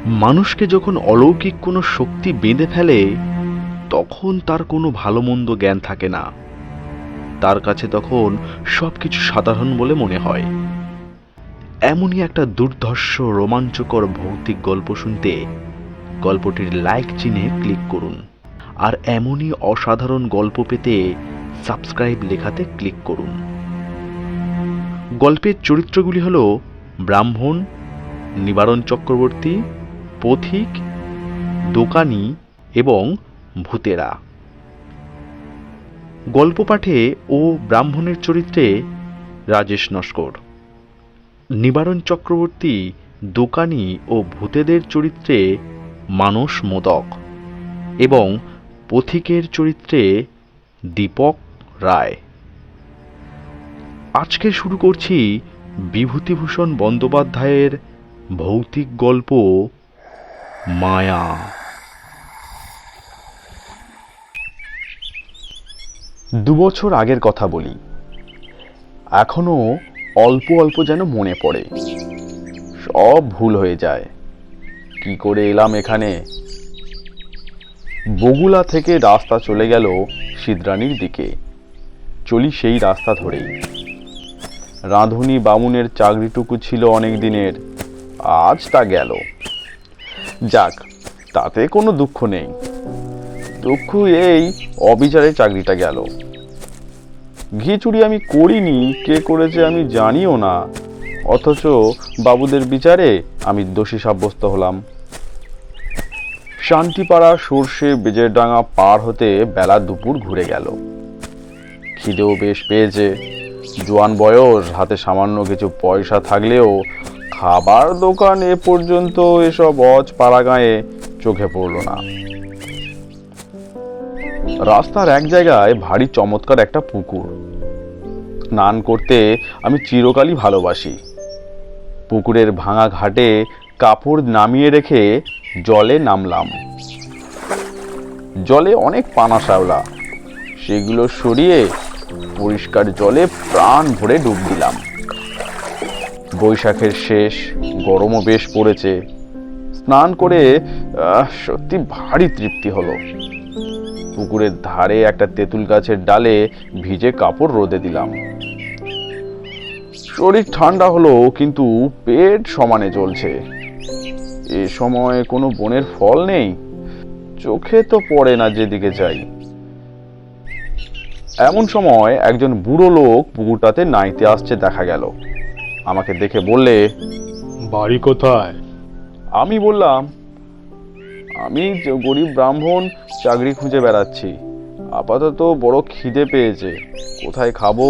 মানুষকে যখন অলৌকিক কোনো শক্তি বেঁধে ফেলে তখন তার কোনো ভালো মন্দ জ্ঞান থাকে না। তার কাছে তখন সবকিছু সাধারণ বলে মনে হয়। এমনই একটা দুর্ধর্ষ রোমাঞ্চকর ভৌতিক গল্প শুনতে গল্পটির লাইক চিহ্নে ক্লিক করুন, আর এমনই অসাধারণ গল্প পেতে সাবস্ক্রাইব লেখাতে ক্লিক করুন। গল্পের চরিত্রগুলি হল ব্রাহ্মণ, নিবারণ চক্রবর্তী, পথিক, দোকানি এবং ভূতেরা। গল্প পাঠে ও ব্রাহ্মণের চরিত্রে রাজেশ নস্কর, নিবারণ চক্রবর্তী, দোকানি ও ভূতেদের চরিত্রে মানস মোদক এবং পথিকের চরিত্রে দীপক রায়। আজকে শুরু করছি বিভূতিভূষণ বন্দ্যোপাধ্যায়ের ভৌতিক গল্প মায়া। 2 বছর আগের কথা বলি। এখনো অল্প অল্প যেন মনে পড়ে, সব ভুল হয়ে যায়। কি করে এলাম এখানে? বগুলা থেকে রাস্তা চলে গেল সিদ্রানির দিকে। চলি সেই রাস্তা ধরেই। রাঁধুনি বামুনের চাকরিটুকু ছিল অনেক দিনের, আজ তা গেল। যাক, তাতে কোনো দুঃখ নেই। দুঃখ এই অবিচারে চাকরিটা গেল। ঘি চুরি আমি করিনি, কে করেছে আমি জানিও না, অথচ বাবুদের বিচারে আমি দোষী সাব্যস্ত হলাম। শান্তিপাড়া সর্ষে বেজের ডাঙা পার হতে বেলা দুপুর ঘুরে গেল। খিদেও বেশ পেয়েছে। জোয়ান বয়স, হাতে সামান্য কিছু পয়সা থাকলেও খাবার দোকান এ পর্যন্ত এসব অজ পাড়া গাঁয়ে চোখে পড়ল না। রাস্তার এক জায়গায় ভারী চমৎকার একটা পুকুর। স্নান করতে আমি চিরকালই ভালোবাসি। পুকুরের ভাঙা ঘাটে কাপড় নামিয়ে রেখে জলে নামলাম। জলে অনেক পানা শ্যাওলা, সেগুলো সরিয়ে পরিষ্কার জলে প্রাণ ভরে ডুব দিলাম। বৈশাখের শেষ, গরমও বেশ পড়েছে। স্নান করে সত্যি ভারী তৃপ্তি হলো। পুকুরের ধারে একটা তেঁতুল গাছের ডালে ভিজে কাপড় রোদে দিলাম। শরীর ঠান্ডা হলো, কিন্তু পেট সমানে জ্বলছে। এ সময় কোনো বনের ফল নেই, চোখে তো পড়ে না যেদিকে যাই। এমন সময় একজন বুড়ো লোক পুকুরটাতে নাইতে আসছে দেখা গেল। আমাকে দেখে বললে, বাড়ি কোথায়? আমি বললাম, আমি গরিব ব্রাহ্মণ, চাকরি খুঁজে বেড়াচ্ছি। আপাতত বড় খিদে পেয়েছে, কোথায় খাবো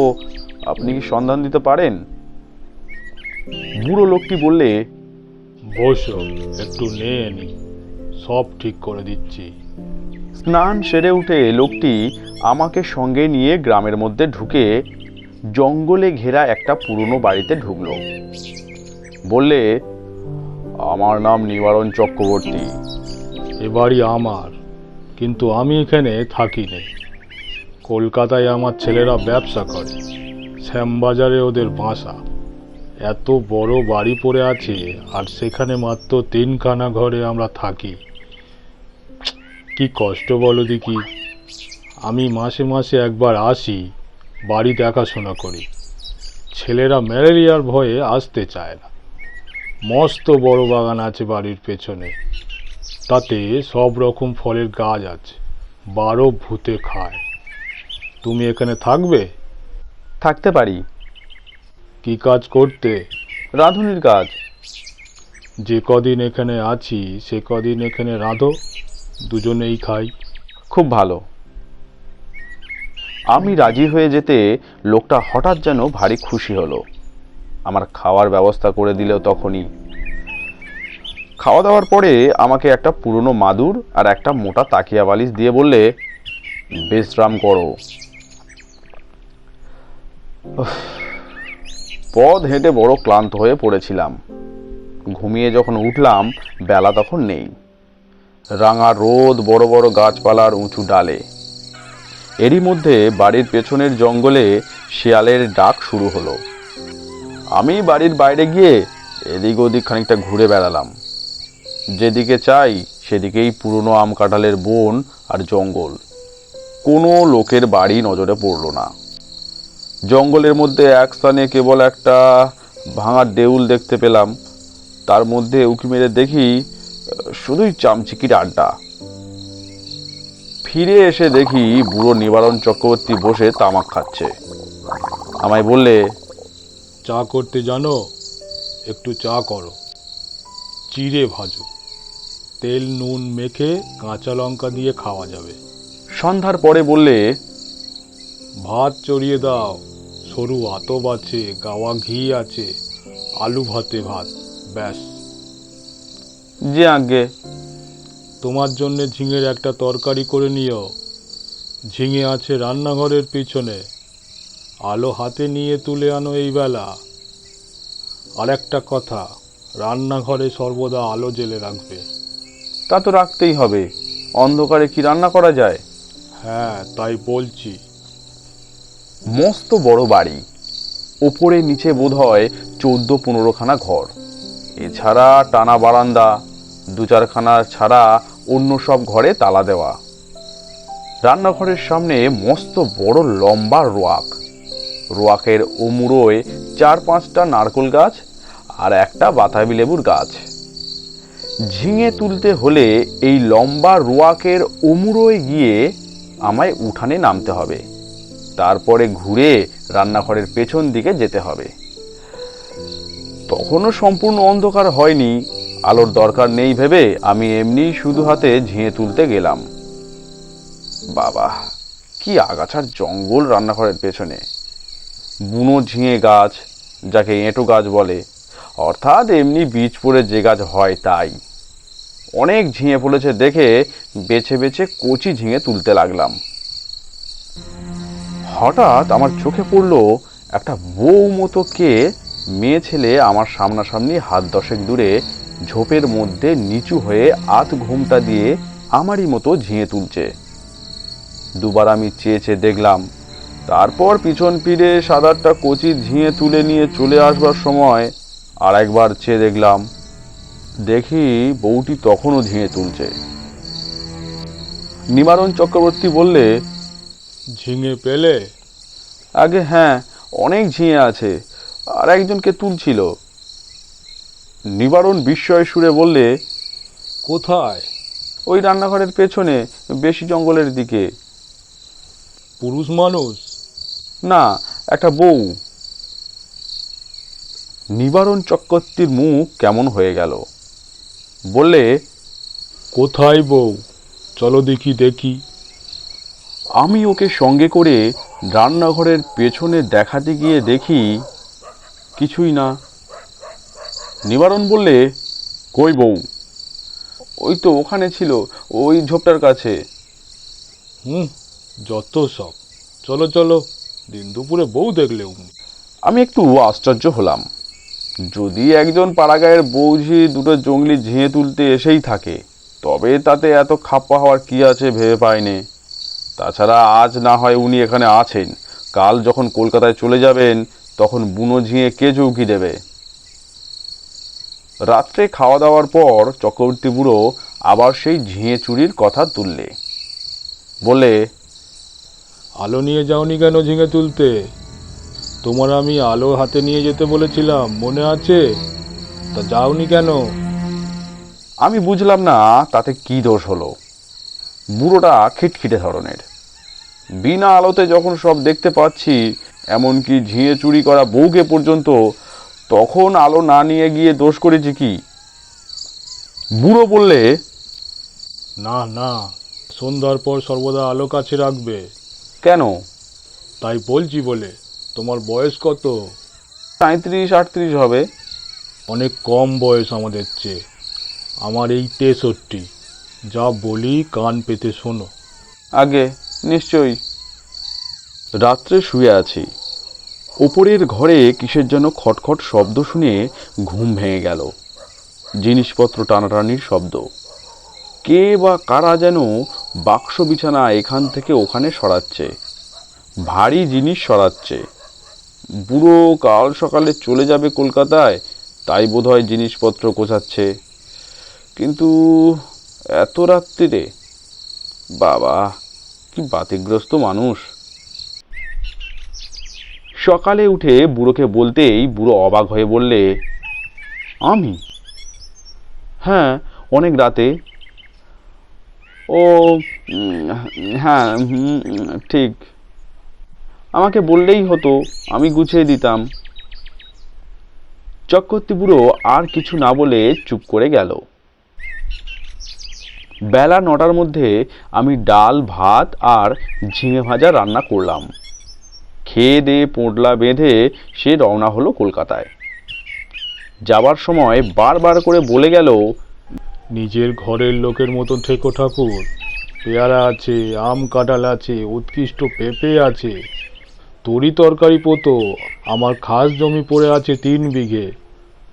আপনি কি সন্ধান দিতে পারেন? বুড়ো লোকটি বললে, বসো, একটু নিয়ে নি, সব ঠিক করে দিচ্ছি। স্নান সেরে উঠে লোকটি আমাকে সঙ্গে নিয়ে গ্রামের মধ্যে ঢুকে জঙ্গলে ঘেরা একটা পুরনো বাড়িতে ঢুকলো। বললে, আমার নাম নিবারণ চক্রবর্তী। এ বাড়ি আমার, কিন্তু আমি এখানে থাকি নেই। কলকাতায় আমার ছেলেরা ব্যবসা করে, শ্যামবাজারে ওদের বাসা। এত বড় বাড়ি পড়ে আছে, আর সেখানে মাত্র 3খানা ঘরে আমরা থাকি। কি কষ্ট বলো দেখি। আমি মাসে মাসে একবার আসি, বাড়ি দেখাশোনা করি। ছেলেরা ম্যালেরিয়ার ভয়ে আসতে চায় না। মস্ত বড় বাগান আছে বাড়ির পেছনে, তাতে সব রকম ফলের গাছ আছে, 12 ভূতে খায়। তুমি এখানে থাকবে? থাকতে পারি। কি কাজ করতে? রাঁধুনির কাজ। যে কদিন এখানে আছি সে কদিন এখানে রাঁধো, দুজনেই খাই। খুব ভালো। আমি রাজি হয়ে যেতে লোকটা হঠাৎ যেন ভারী খুশি হলো। আমার খাওয়ার ব্যবস্থা করে দিল তখনই। খাওয়া দাওয়ার পরে আমাকে একটা পুরনো মাদুর আর একটা মোটা তাকিয়া বালিশ দিয়ে বললে, বিশ্রাম করো। পথ হেঁটে বড় ক্লান্ত হয়ে পড়েছিলাম। ঘুমিয়ে যখন উঠলাম বেলা তখন নেই। রাঙা রোদ বড় বড় গাছপালার উঁচু ডালে। এরই মধ্যে বাড়ির পেছনের জঙ্গলে শিয়ালের ডাক শুরু হলো। আমি বাড়ির বাইরে গিয়ে এদিক ওদিক খানিকটা ঘুরে বেড়ালাম। যেদিকে চাই সেদিকেই পুরনো আম কাঁঠালের বন আর জঙ্গল। কোনো লোকের বাড়ি নজরে পড়ল না। জঙ্গলের মধ্যে এক স্থানে কেবল একটা ভাঙা দেউল দেখতে পেলাম। তার মধ্যে উঁকি মেরে দেখি শুধুই চামচিকির আড্ডা। ফিরে এসে দেখি বুড়ো নিবারণ চক্রবর্তী বসে তামাক খাচ্ছে। আমায় বললে, চা করতে জানো? একটু চা করো, চিড়ে ভাজো, তেল নুন মেখে কাঁচা লঙ্কা দিয়ে খাওয়া যাবে। সন্ধ্যার পরে বললে, ভাত চড়িয়ে দাও, সরু আতপ আছে, গাওয়া ঘি আছে, আলু ভাতে ভাত, ব্যাস। যে আজ্ঞে। তোমার জন্য ঝিঙের একটা তরকারি করে নিও। ঝিঙে আছে রান্নাঘরের পিছনে, আলো হাতে নিয়ে তুলে আনো এই বেলা। আর একটা কথা, রান্নাঘরে সর্বদা আলো জ্বেলে রাখবে। তা তো রাখতেই হবে, অন্ধকারে কি রান্না করা যায়? হ্যাঁ, তাই বলছি। মস্ত বড় বাড়ি, ওপরে নিচে বোধহয় 14-15খানা ঘর। এছাড়া টানা বারান্দা, 2-4খানা ছাড়া অন্য সব ঘরে তালা দেওয়া। রান্নাঘরের সামনে মস্ত বড় লম্বা রোয়াক। রোয়াকের ওমুড়োয় 4-5টা নারকেল গাছ আর একটা বাতাবি লেবুর গাছ। ঝিঙে তুলতে হলে এই লম্বা রোয়াকের ওমুড়োয় গিয়ে আমায় উঠানে নামতে হবে, তারপরে ঘুরে রান্নাঘরের পেছন দিকে যেতে হবে। তখনও সম্পূর্ণ অন্ধকার হয়নি। আলোর দরকার নেই ভেবে আমি এমনি শুধু হাতে ঝিঙে তুলতে গেলাম। বাবা, কি আগাছার জঙ্গল রান্নাঘরের পেছনে! বুনো ঝিঙে গাছ, যাকে এঁটো গাছ বলে, অর্থাৎ এমনি বীজ পড়ে যে গাছ হয় তাই। অনেক ঝিঙে ফলেছে দেখে বেছে বেছে কচি ঝিঙে তুলতে লাগলাম। হঠাৎ আমার চোখে পড়ল একটা বউ মতো কে মেয়ে ছেলে আমার সামনাসামনি হাত 10 দূরে ঝোপের মধ্যে নিচু হয়ে আধ ঘোমটা দিয়ে আমারই মতো ঝিঙে তুলছে। দুবার আমি চেয়ে চেয়ে দেখলাম, তারপর পিছন ফিরে 7-8টা কচি ঝিঙে তুলে নিয়ে চলে আসবার সময় আর একবার চেয়ে দেখলাম। দেখি বউটি তখনও ঝিঙে তুলছে। নিবারণ চক্রবর্তী বললে, ঝিঙে পেলে? আগে হ্যাঁ, অনেক ঝিঙে আছে, আর একজনকে তুলছিল। নিবারণ বিস্ময় সুরে বললে, কোথায়? ওই রান্নাঘরের পেছনে, বেশি জঙ্গলের দিকে। পুরুষ মানুষ? না, একটা বউ। নিবারণ চক্রবর্তীর মুখ কেমন হয়ে গেল। বললে, কোথায় বউ? চলো দেখি দেখি। আমি ওকে সঙ্গে করে রান্নাঘরের পেছনে দেখাতে গিয়ে দেখি কিছুই না। নিবারণ বললে, কই বউ? ওই তো ওখানে ছিল, ওই ঝোপটার কাছে। যত সব। চলো চলো, দিন দুপুরে বউ দেখলে উনি। আমি একটু আশ্চর্য হলাম। যদি একজন পাড়াগাঁয়ের বৌঝি দুটো জঙ্গলি ঝিঙে তুলতে এসেই থাকে, তবে তাতে এত খাপ্পা হওয়ার কি আছে ভেবে পাইনে। তাছাড়া আজ না হয় উনি এখানে আছেন, কাল যখন কলকাতায় চলে যাবেন তখন বুনো ঝিঙে কে চৌকি দেবে? রাত্রে খাওয়া দাওয়ার পর চক্রবর্তী বুড়ো আবার সেই ঝিঙে চুরির কথা তুললে। বলে, আলো নিয়ে যাওনি কেন ঝিঙে তুলতে? তোমার আমি আলো হাতে নিয়ে যেতে বলেছিলাম, মনে আছে? তা যাওনি কেন? আমি বুঝলাম না তাতে কি দোষ হলো। বুড়োটা খিটখিটে ধরনের। বিনা আলোতে যখন সব দেখতে পাচ্ছি, এমনকি ঝিঙে চুরি করা বউকে পর্যন্ত, তখন আলো না নিয়ে গিয়ে দোষ করেছি কি? বুড়ো বললে, না না, সন্ধ্যার পর সর্বদা আলো কাছে রাখবে। কেন? তাই বলছি বলে। তোমার বয়স কত? 37-38 হবে। অনেক কম বয়স আমাদের চেয়ে। আমার এই 63। যা বলি কান পেতে শোনো। আগে নিশ্চয়ই। রাত্রে শুয়ে আছি। ওপরের ঘরে কিসের যেন খটখট শব্দ শুনে ঘুম ভেঙে গেল। জিনিসপত্র টানাটানির শব্দ। কে বা কারা যেন বাক্স বিছানা এখান থেকে ওখানে সরাচ্ছে, ভারী জিনিস সরাচ্ছে। বুড়ো কাল সকালে চলে যাবে কলকাতায়, তাই বোধহয় জিনিসপত্র গোছাচ্ছে। কিন্তু এত রাত্রিরে, বাবা কি বাতিগ্রস্ত মানুষ। সকালে উঠে বুড়োকে বলতেই বুড়ো অবাক হয়ে বললে, আমি? হ্যাঁ, অনেক রাতে। ও হ্যাঁ, ঠিক। আমাকে বললেই হতো, আমি গুছিয়ে দিতাম। চক্রবর্তী বুড়ো আর কিছু না বলে চুপ করে গেল। বেলা 9টার মধ্যে আমি ডাল ভাত আর ঝিঙে ভাজা রান্না করলাম। খেয়ে দিয়ে পোঁটলা বেঁধে সে রওনা হলো কলকাতায়। যাবার সময় বারবার করে বলে গেল, নিজের ঘরের লোকের মতন থেকো ঠাকুর। পেয়ারা আছে, আম কাঁঠাল আছে, উৎকৃষ্ট পেঁপে আছে, তরি তরকারি পোতো। আমার খাস জমি পড়ে আছে 3 বিঘে,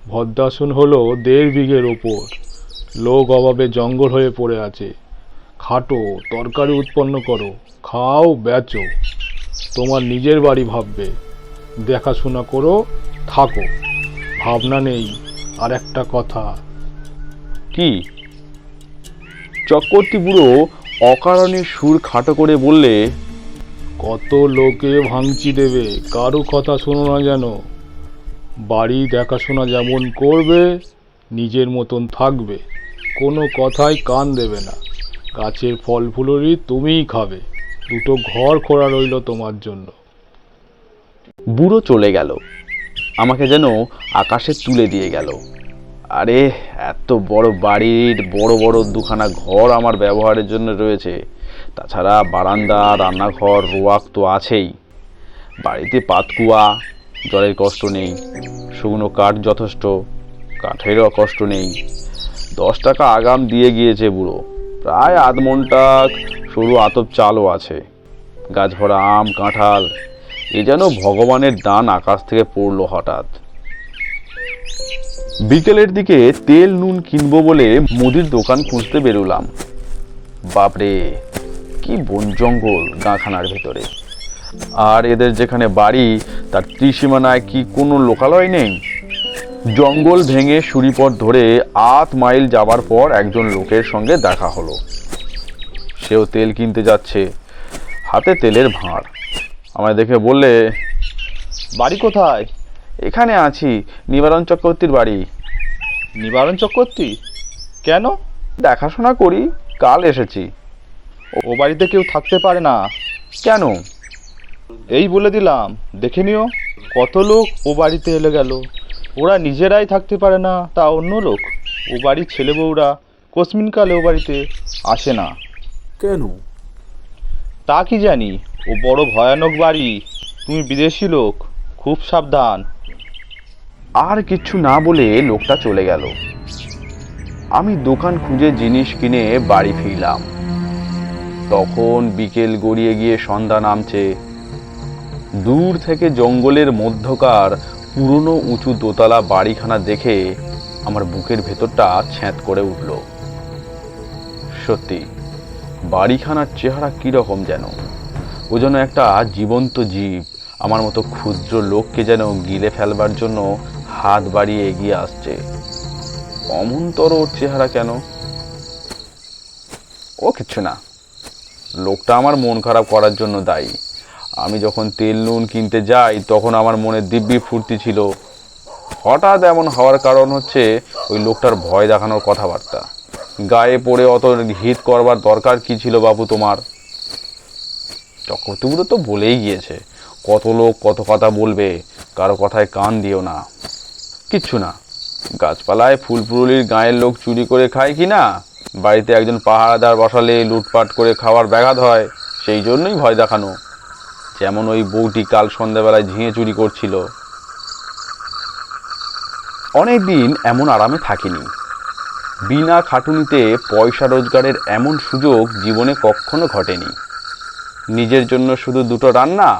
ভদ্রাসন হলো 1.5 বিঘের ওপর। লোক অভাবে জঙ্গল হয়ে পড়ে আছে। খাটো, তরকারি উৎপন্ন করো, খাও, বেচো। তোমার নিজের বাড়ি ভাববে, দেখাশোনা করো, থাকো। ভাবনা নেই। আর একটা কথা। কি? চক্রবর্তী বুড়ো অকারণে সুর খাটো করে বললে, কত লোকে ভাঙচি দেবে, কারো কথা শোনো না যেন। বাড়ি দেখাশোনা যেমন করবে, নিজের মতন থাকবে, কোনো কথায় কান দেবে না। গাছের ফল ফুলরি তুমিই খাবে, 2টো ঘর খোঁড়া রইল তোমার জন্য। বুড়ো চলে গেল, আমাকে যেন আকাশে তুলে দিয়ে গেল। আরে, এত বড় বাড়ির বড় বড় 2খানা ঘর আমার ব্যবহারের জন্য রয়েছে, তাছাড়া বারান্দা, রান্নাঘর, রোয়াক তো আছেই। বাড়িতে পাতকুয়া, জলের কষ্ট নেই। শুকনো কাঠ যথেষ্ট, কাঠেরও কষ্ট নেই। 10 টাকা আগাম দিয়ে গিয়েছে বুড়ো, প্রায় আধমনটাক সরু আতপ চালও আছে। গাছ ভরা আম কাঁঠাল, এ যেন ভগবানের দান আকাশ থেকে পড়লো হঠাৎ। বিকেলের দিকে তেল নুন কিনবো বলে মুদির দোকান খুঁজতে বেরোলাম। বাপরে, কি বন জঙ্গল গাঁখানার ভেতরে। আর এদের যেখানে বাড়ি তার ত্রিসীমানায় কি কোনো লোকালয় নেই। জঙ্গল ভেঙে সুরিপথ ধরে 8 মাইল যাবার পর একজন লোকের সঙ্গে দেখা হলো। সেও তেল কিনতে যাচ্ছে, হাতে তেলের ভাঁড়। আমায় দেখে বললে, বাড়ি কোথায়? এখানে আছি, নিবারণ চক্রবর্তীর বাড়ি। নিবারণ চক্রবর্তী? কেন? দেখাশোনা করি, কাল এসেছি। ও বাড়িতে কেউ থাকতে পারে না। কেন? এই বলে দিলাম, দেখে নিও। কত লোক ও বাড়িতে এলে গেল, ওরা নিজেরাই থাকতে পারে না, তা অন্য লোক। ও বাড়ির ছেলে বউরা কোসমিনকালে ও বাড়িতে আসে না। কেন? তা কি জানি, ও বড় ভয়ানক বাড়ি। তুমি বিদেশি লোক, খুব সাবধান। আর কিচ্ছু না বলে লোকটা চলে গেল। আমি দোকান খুঁজে জিনিস কিনে বাড়ি ফিরলাম। তখন বিকেল গড়িয়ে গিয়ে সন্ধ্যা নামছে। দূর থেকে জঙ্গলের মধ্যকার পুরনো উঁচু দোতলা বাড়িখানা দেখে আমার বুকের ভেতরটা ছ্যাঁত করে উঠল। সত্যি, বাড়িখানার চেহারা কিরকম যেন। ও যেন একটা জীবন্ত জীব, আমার মতো ক্ষুদ্র লোককে যেন গিলে ফেলবার জন্য হাত বাড়িয়ে এগিয়ে আসছে। অমন্তর ওর চেহারা কেন? ও কিচ্ছু না, লোকটা আমার মন খারাপ করার জন্য দায়ী। আমি যখন তেল নুন কিনতে যাই তখন আমার মনে দিব্যি ফুর্তি ছিল। হঠাৎ এমন হওয়ার কারণ হচ্ছে ওই লোকটার ভয় দেখানোর কথাবার্তা। গায়ে পড়ে অত হিত করবার দরকার কি ছিল বাবু তোমার? চক্রবর্তীগুলো তো বলেই গিয়েছে, কত লোক কত কথা বলবে, কারো কথায় কান দিও না। কিচ্ছু না, গাছপালায় ফুল ফুলুলির গায়ের লোক চুরি করে খায় কি না? বাড়িতে একজন পাহারাদার বসালে লুটপাট করে খাওয়ার ব্যাঘাত হয়, সেই জন্যই ভয় দেখানো। যেমন ওই বউটি কাল সন্ধ্যাবেলায় ঝিঙে চুরি করছিল। অনেকদিন এমন আরামে থাকিনি। বিনা খাটুনিতে পয়সা রোজগারের এমন সুযোগ জীবনে কখনো ঘটেনি। নিজের জন্য শুধু 2টো রান্না,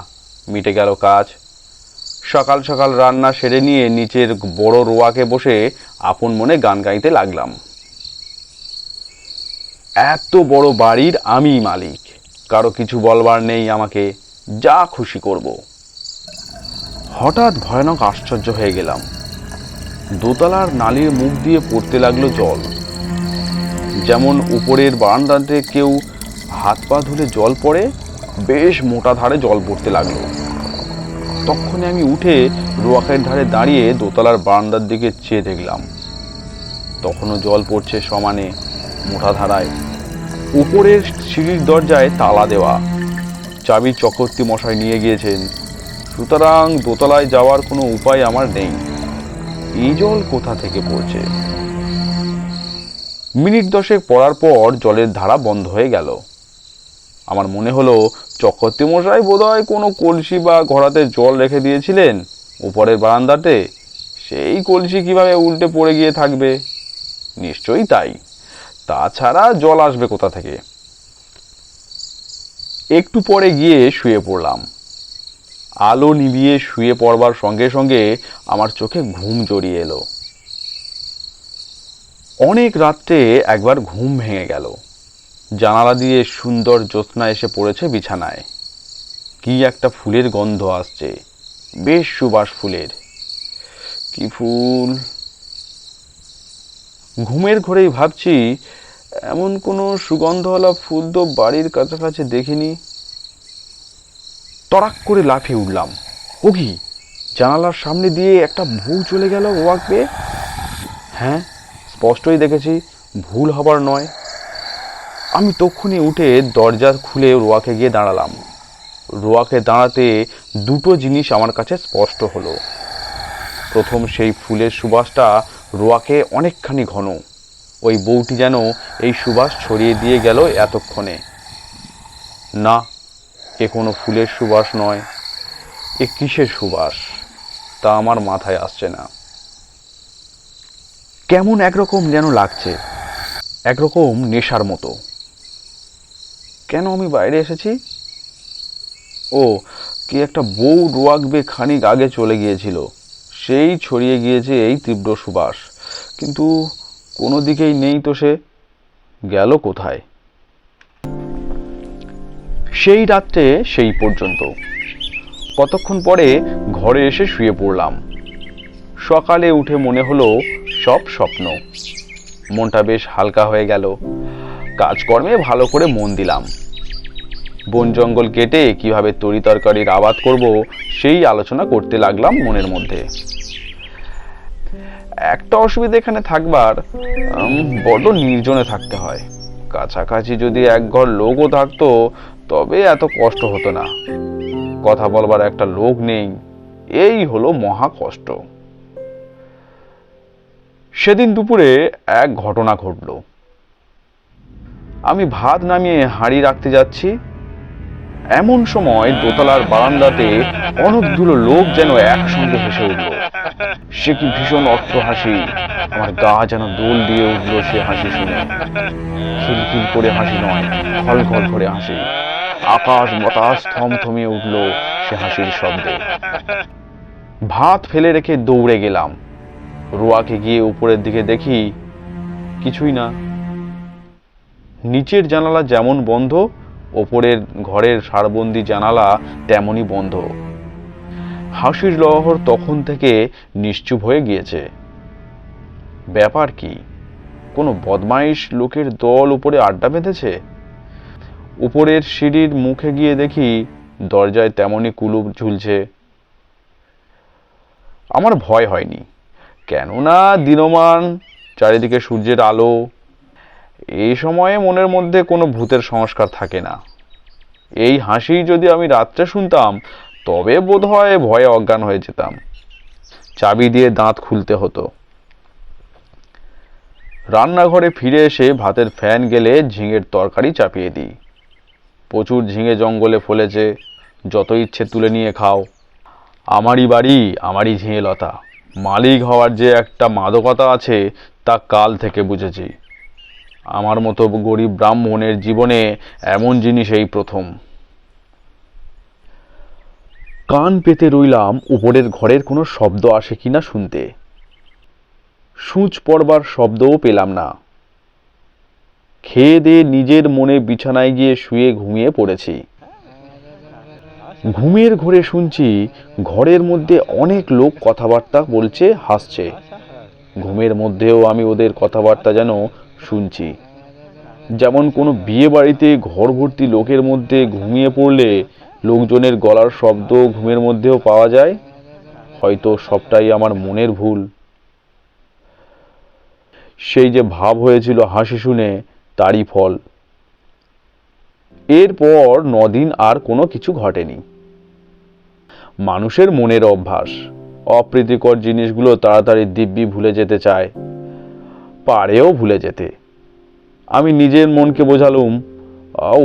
মিটে গেল কাজ। সকাল সকাল রান্না সেরে নিয়ে নিচের বড় রোয়াকে বসে আপন মনে গান গাইতে লাগলাম। এত বড় বাড়ির আমিই মালিক, কারো কিছু বলবার নেই আমাকে, যা খুশি করব। হঠাৎ ভয়ানক আশ্চর্য হয়ে গেলাম। দোতলার নালীর মুখ দিয়ে পড়তে লাগলো জল। যেমন উপরের বারান্দাতে কেউ হাত পা ধুলে জল পড়ে, বেশ মোটা ধারে জল পড়তে লাগলো। তখনই আমি উঠে রোয়াকের ধারে দাঁড়িয়ে দোতলার বারান্দার দিকে চেয়ে দেখলাম, তখনও জল পড়ছে সমানে মোটা ধারায়। উপরের সিঁড়ির দরজায় তালা দেওয়া, চাবি চক্রবর্তী মশাই নিয়ে গিয়েছেন, সুতরাং দোতলায় যাওয়ার কোনো উপায় আমার নেই। এই জল কোথা থেকে পড়ছে? মিনিট 10 পড়ার পর জলের ধারা বন্ধ হয়ে গেল। আমার মনে হলো চক্রবর্তী মশাই বোধহয় কোনো কলসি বা ঘড়াতে জল রেখে দিয়েছিলেন উপরের বারান্দাতে, সেই কলসি কিভাবে উল্টে পড়ে গিয়ে থাকবে? নিশ্চয়ই তাই, তাছাড়া জল আসবে কোথা থেকে? একটু পরে গিয়ে শুয়ে পড়লাম। আলো নিভিয়ে শুয়ে পড়বার সঙ্গে সঙ্গে আমার চোখে ঘুম জড়িয়ে এলো। অনেক রাত্রে একবার ঘুম ভেঙে গেল। জানালা দিয়ে সুন্দর জ্যোৎস্না এসে পড়েছে বিছানায়। কি একটা ফুলের গন্ধ আসছে, বেশ সুবাস ফুলের। কি ফুল! ঘুমের ঘোরেই ভাবছি, এমন কোনো সুগন্ধওয়ালা ফুল তো বাড়ির কাছাকাছি দেখিনি। তড়াক করে লাফিয়ে উঠলাম। ও কি, জানালার সামনে দিয়ে একটা বউ চলে গেল ওয়াক বেয়ে। হ্যাঁ, স্পষ্টই দেখেছি, ভুল হবার নয়। আমি তক্ষুনি উঠে দরজা খুলে রোয়াকে গিয়ে দাঁড়ালাম। রোয়াকে দাঁড়াতে দুটো জিনিস আমার কাছে স্পষ্ট হলো। প্রথম, সেই ফুলের সুবাসটা রোয়াকে অনেকখানি ঘন। ওই বউটি যেন এই সুবাস ছড়িয়ে দিয়ে গেল এতক্ষণে। না, এ কোনো ফুলের সুবাস নয়, এ কিসের সুবাস তা আমার মাথায় আসছে না। কেমন একরকম যেন লাগছে, একরকম নেশার মতো। কেন আমি বাইরে এসেছি? ও, কি একটা বউ রোয়াক বেয়ে খানিক আগে চলে গিয়েছিল, সেই ছড়িয়ে গিয়েছে এই তীব্র সুবাস। কিন্তু কোনো দিকেই নেই তো, সে গেল কোথায়? সেই রাত্রে সেই পর্যন্ত। কতক্ষণ পরে ঘরে এসে শুয়ে পড়লাম। সকালে উঠে মনে হলো সব স্বপ্ন। মনটা বেশ হালকা হয়ে গেল। কাজকর্মে ভালো করে মন দিলাম। বন জঙ্গল কেটে কিভাবে তরি তরকারির আবাদ করব সেই আলোচনা করতে লাগলাম মনের মধ্যে। একটা অসুবিধা এখানে থাকবার, বড্ড নির্জনে থাকতে হয়। কাছাকাছি যদি এক ঘর লোকও থাকতো তবে এত কষ্ট হতো না। কথা বলবার একটা লোক নেই, এই হলো মহা কষ্ট। সেদিন দুপুরে এক ঘটনা ঘটল। আমি ভাত নামিয়ে হাঁড়ি রাখতে যাচ্ছি, এমন সময় দোতলার বারান্দাতে অনেকগুলো লোক যেন একসঙ্গে হেসে উঠল। সে কি ভীষণ অট্ট হাসি! আমার গা যেন দোল দিয়ে উঠল সে হাসি শুনে। খিলখিল করে হাসি নয়, খলখল করে হাসি। আকাশ বাতাস থমথমিয়ে উঠল সে হাসির শব্দে। ভাত ফেলে রেখে দৌড়ে গেলাম। রোয়াকে গিয়ে উপরের দিকে দেখি, কিছুই না। নিচের জানালা যেমন বন্ধ, ওপরের ঘরের সারবন্দি জানালা তেমনই বন্ধ। হাসির লহর তখন থেকে নিশ্চুপ হয়ে গিয়েছে। ব্যাপার কি? কোনো বদমাইশ লোকের দল উপরে আড্ডা বেঁধেছে? উপরের সিঁড়ির মুখে গিয়ে দেখি দরজায় তেমনই কুলুপ ঝুলছে। আমার ভয় হয়নি, কেননা দিনমান, চারিদিকে সূর্যের আলো। এই সময়ে মনের মধ্যে কোনো ভূতের সংস্কার থাকে না। এই হাসি যদি আমি রাত্রে শুনতাম তবে বোধহয় ভয়ে অজ্ঞান হয়ে যেতাম। চাবি দিয়ে দাঁত খুলতে হতো। রান্নাঘরে ফিরে এসে ভাতের ফ্যান গেলে ঝিঙের তরকারি চাপিয়ে দিই। প্রচুর ঝিঙে জঙ্গলে ফলেছে, যত ইচ্ছে তুলে নিয়ে খাও। আমারই বাড়ি, আমারই ঝিঙে লতা। মালিক হওয়ার যে একটা মাদকতা আছে তা কাল থেকে বুঝেছি। আমার মতো গরিব ব্রাহ্মণের জীবনে এমন জিনিস এই প্রথম। কান পেতে রইলাম উপরের ঘরের কোনো শব্দ আসে কিনা শুনতে। সূঁচ পড়বার শব্দও পেলাম না। খেয়ে দিয়ে নিজের মনে বিছানায় গিয়ে শুয়ে ঘুমিয়ে পড়েছি। ঘুমের ঘোরে শুনছি ঘরের মধ্যে অনেক লোক কথাবার্তা বলছে, হাসছে। ঘুমের মধ্যেও আমি ওদের কথাবার্তা যেন শুনছি। যেমন কোনো বিয়ে বাড়িতে ঘর ভর্তি লোকের মধ্যে ঘুমিয়ে পড়লে লোকজনের গলার শব্দ ঘুমের মধ্যেও পাওয়া যায়, হয়তো সবটাই আমার মনের ভুল। সেই যে ভাব হয়েছিল হাসি শুনে, তারই ফল। এরপর 9 দিন আর কোনো কিছু ঘটেনি। মানুষের মনের অভ্যাস, অপ্রীতিকর জিনিসগুলো তাড়াতাড়ি দিব্যি ভুলে যেতে চায়, পারেও ভুলে যেতে। আমি নিজের মনকে বোঝালুম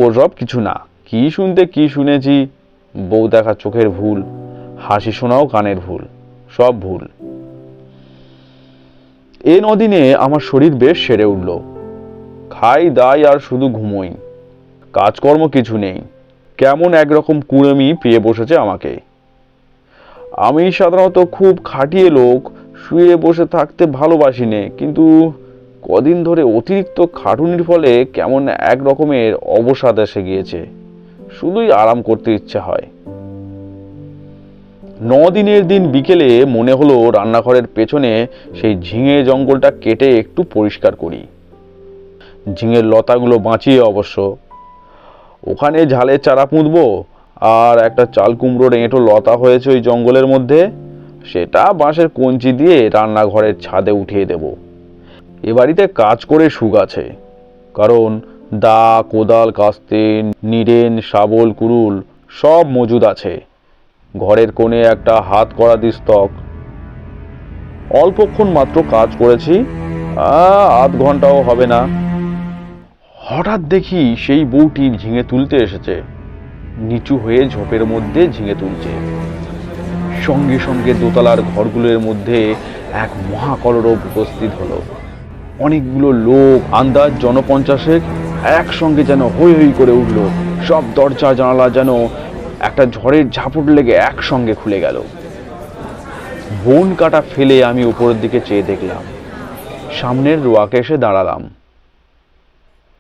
ওসব কিছু না, কি শুনতে কি শুনেছি, বউ দেখা চোখের ভুল, হাসি শোনাও কানের ভুল, সব ভুল। এ 9 দিনে আমার শরীর বেশ সেরে উঠল। খাই দাই আর শুধু ঘুমোই, কাজকর্ম কিছু নেই। কেমন একরকম কুড়েমি পেয়ে বসেছে আমাকে। আমি সাধারণত খুব খাটিয়ে লোক, শুয়ে বসে থাকতে ভালোবাসি নে, কিন্তু কদিন ধরে অতিরিক্ত খাটুনির ফলে কেমন এক রকমের অবসাদ এসে গিয়েছে, শুধুই আরাম করতে ইচ্ছে হয়। 9 দিনের দিন বিকেলে মনে হলো রান্নাঘরের পেছনে সেই ঝিঙে জঙ্গলটা কেটে একটু পরিষ্কার করি। ঝিঙের লতাগুলো বাঁচিয়ে অবশ্য। ওখানে ঝালের চারা পুঁতবো, আর একটা চাল কুমড়োর এঁটো লতা হয়েছে ওই জঙ্গলের মধ্যে, সেটা বাঁশের কঞ্চি দিয়ে রান্নাঘরের ছাদে উঠিয়ে দেব। এ বাড়িতে কাজ করে সুখ আছে, কারণ দা, কোদাল, কাস্তে, নিরেন, শাবল, কুড়ুল সব মজুদ আছে। ঘরের কোণে একটা হাত করা দিস্তক। অল্পক্ষণ মাত্র কাজ করেছি, আধ ঘন্টাও হবে না। হঠাৎ দেখি সেই বউটি ঝিঙে তুলতে এসেছে, নিচু হয়ে ঝোপের মধ্যে ঝিঙে তুলছে। সঙ্গে সঙ্গে দোতলার ঘরগুলোর মধ্যে এক মহাকলরব উপস্থিত হলো। অনেকগুলো লোক, আন্দাজ 50 একসঙ্গে যেন হৈ হৈ করে উঠল। সব দরজা জানালা যেন একটা ঝড়ের ঝাপট লেগে একসঙ্গে খুলে গেল। বন কাটা ফেলে আমি উপরের দিকে চেয়ে দেখলাম, সামনের রোয়াকে এসে দাঁড়ালাম।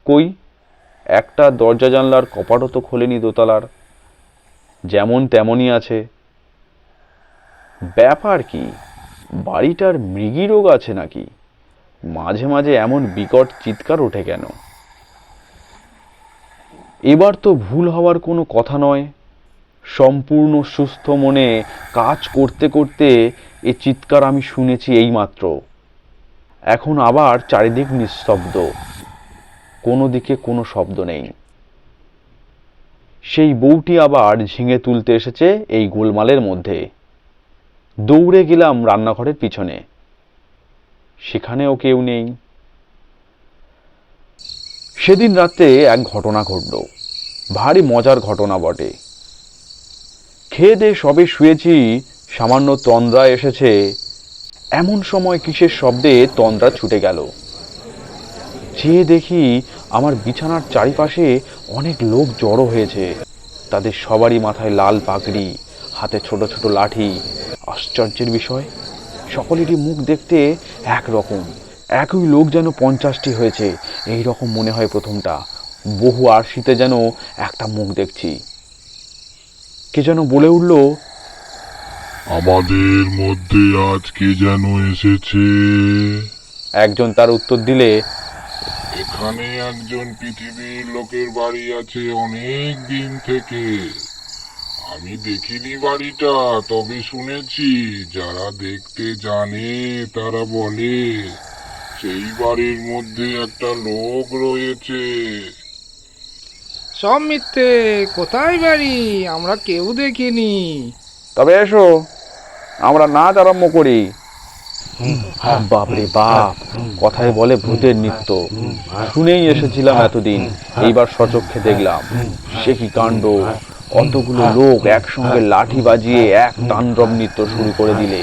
কই, একটা দরজা জানলার কপাটও তো খোলেনি দোতলার, যেমন তেমনই আছে। ব্যাপার কি, বাড়িটার মৃগী রোগ আছে নাকি? মাঝে মাঝে এমন বিকট চিৎকার ওঠে কেন? এবার তো ভুল হওয়ার কোনো কথা নয়। সম্পূর্ণ সুস্থ মনে কাজ করতে করতে এ চিৎকার আমি শুনেছি এইমাত্র। এখন আবার চারিদিক নিস্তব্ধ, কোনো দিকে কোনো শব্দ নেই। সেই বউটি আবার ঝিঙে তুলতে এসেছে এই গোলমালের মধ্যে। দৌড়ে গেলাম রান্নাঘরের পিছনে, সেখানেও কেউ নেই। সেদিন রাতে এক ঘটনা ঘটল, ভারী মজার ঘটনা বটে। খেয়ে দিয়ে সবে শুয়েছি, সামান্য তন্দ্রা এসেছে, এমন সময় কিসের শব্দে তন্দ্রা ছুটে গেল। চেয়ে দেখি আমার বিছানার চারিপাশে অনেক লোক জড়ো হয়েছে। তাদের সবারই মাথায় লাল পাগড়ি, হাতে ছোট ছোট লাঠি। আশ্চর্যের বিষয়, সকলেরই মুখ দেখতে একরকম। একই লোক যেন 50টি হয়েছে, এই রকম মনে হয় প্রথমটা। বহু আরশিতে যেন একটা মুখ দেখছি। কে যেন বলে উঠল, আমাদের মধ্যে আজ কে যেন এসেছে। একজন তার উত্তর দিলে, এখানে একজন পৃথিবীর লোকের বাড়ি আছে অনেক দিন থেকে। আমি দেখিনি বাড়িটা, তবে শুনেছি, যারা দেখতে জানে তারা বলে সেই বাড়ির মধ্যে একটা লোক রয়েছে। সব মিথ্যে, কোথায় বাড়ি? আমরা কেউ দেখিনি। তবে এসো, আমরা নাচ আরম্ভ করি। বাপরে বাপ, কথায় বলে ভূতের নৃত্য। শুনেই এসেছিলাম এতদিন, এইবার সচক্ষে দেখলাম। সে কি কাণ্ড! কতগুলো লোক একসঙ্গে লাঠি বাজিয়ে এক তাণ্ডব নৃত্য শুরু করে দিলে।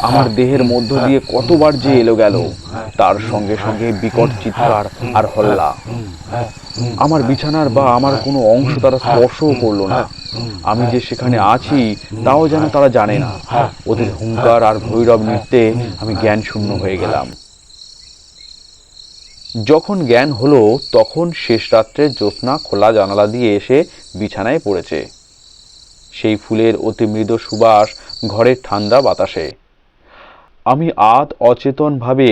আমার দেহের মধ্য দিয়ে কতবার যে এলো গেল, তার সঙ্গে সঙ্গে বিকট চিৎকার আর হল্লা। আমার বিছানার বা আমার কোনো অংশ তারা স্পর্শও করলো না। আমি যে সেখানে আছি তাও যেন তারা জানে না। ওদের হুঙ্কার আর ভৈরব নৃত্যে আমি জ্ঞান শূন্য হয়ে গেলাম। যখন জ্ঞান হলো, তখন শেষ রাত্রে জ্যোৎস্না খোলা জানালা দিয়ে এসে বিছানায় পড়েছে। সেই ফুলের অতি মৃদু সুবাস ঘরের ঠান্ডা বাতাসে। আমি আধ অচেতনভাবে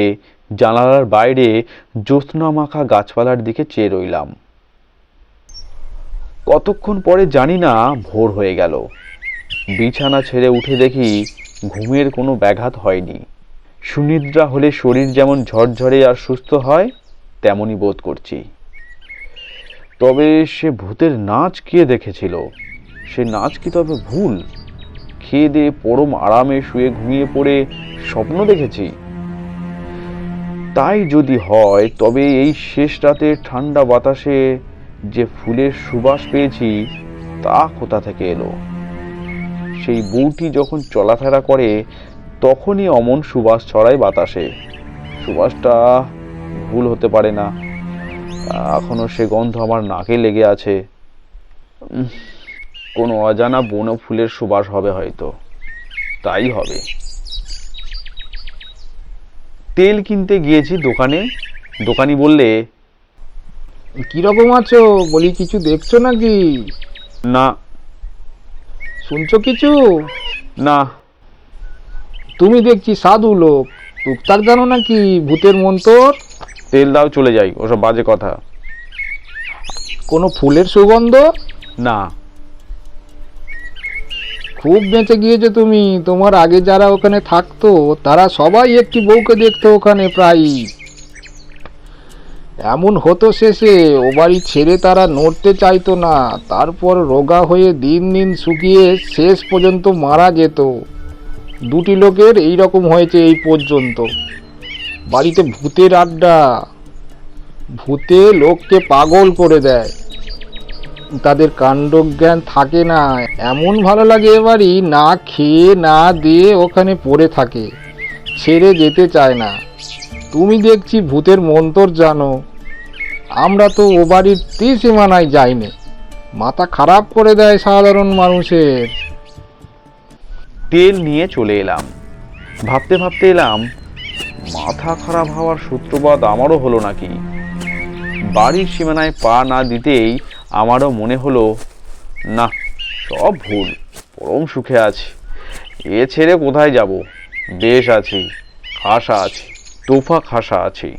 জানালার বাইরে জ্যোৎস্না মাখা গাছপালার দিকে চেয়ে রইলাম। কতক্ষণ পরে জানি না ভোর হয়ে গেল। বিছানা ছেড়ে উঠে দেখি ঘুমের কোনো ব্যাঘাত হয়নি। সুনিদ্রা হলে শরীর যেমন ঝরঝরে আর সুস্থ হয় তেমনই বোধ করছি। তবে সে ভূতের নাচ কে দেখেছিল? সে নাচ কি তবে ভুল? খেয়ে দিয়ে পরম আরামে শুয়ে ঘুমিয়ে পড়ে স্বপ্ন দেখেছি? তাই যদি হয় তবে এই শেষ রাতে ঠান্ডা বাতাসে যে ফুলের সুবাস পেয়েছি তা কোথা থেকে এলো? সেই বউটি যখন চলাফেরা করে তখনই অমন সুবাস ছড়ায় বাতাসে। সুবাসটা ভুল হতে পারে না। এখনো সে গন্ধ আমার নাকে লেগে আছে। কোনো অজানা বন ফুলের সুবাস হবে হয়তো। তাই হবে। তেল কিনতে গিয়েছি দোকানে। দোকানি বললে, কিরকম আছো বলি, কিছু দেখছো নাকি? না। শুনছো কিছু? না। তুমি দেখছি সাধু লোক, টুকটাক জানো নাকি ভূতের মন্তর? তেল দাও, চলে যাই, ওসব বাজে কথা। কোনো ফুলের সুগন্ধ? না। খুব বেঁচে গিয়েছো তুমি। তোমার আগে যারা ওখানে থাকতো তারা সবাই একটি বউকে দেখতো ওখানে প্রায়ই। এমন হতো শেষে ও বাড়ি ছেড়ে তারা নড়তে চাইতো না। তারপর রোগা হয়ে দিন দিন শুকিয়ে শেষ পর্যন্ত মারা যেত। দুটি লোকের এই রকম হয়েছে এই পর্যন্ত। বাড়িতে ভূতের আড্ডা। ভূতে লোককে পাগল করে দেয়। তাদের কাণ্ডজ্ঞান থাকে না। এমন ভালো লাগে এবারই না খেয়ে না দিয়ে ওখানে পড়ে থাকে, ছেড়ে যেতে চায় না। তুমি দেখছি ভূতের মন্তর জানো। আমরা তো ও বাড়ির ত্রিসীমানায় যাইনি। মাথা খারাপ করে দেয় সাধারণ মানুষের। তেল নিয়ে চলে এলাম। ভাবতে ভাবতে এলাম, মাথা খারাপ হওয়ার সূত্রপাত আমারও হলো নাকি। বাড়ির সীমানায় পা না দিতেই আমারও মনে হলো, না, সব ভুল। পরম সুখে আছি। এ ছেড়ে কোথায় যাব? বেশ আছি, খাসা আছি, তোফা খাসা আছি।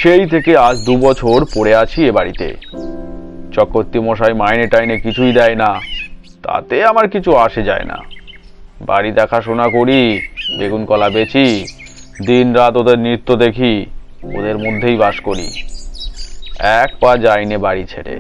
সেই থেকে আজ 2 বছর পড়ে আছি এ বাড়িতে। চক্রবর্তী মশাই মাইনে টাইনে কিছুই দেয় না, তাতে আমার কিছু আসে যায় না। বাড়ি দেখাশোনা করি, বেগুন কলা বেচি, দিন রাত ওদের নৃত্য দেখি, ওদের মধ্যেই বাস করি। এক পা যাইনে বাড়ি ছেড়ে।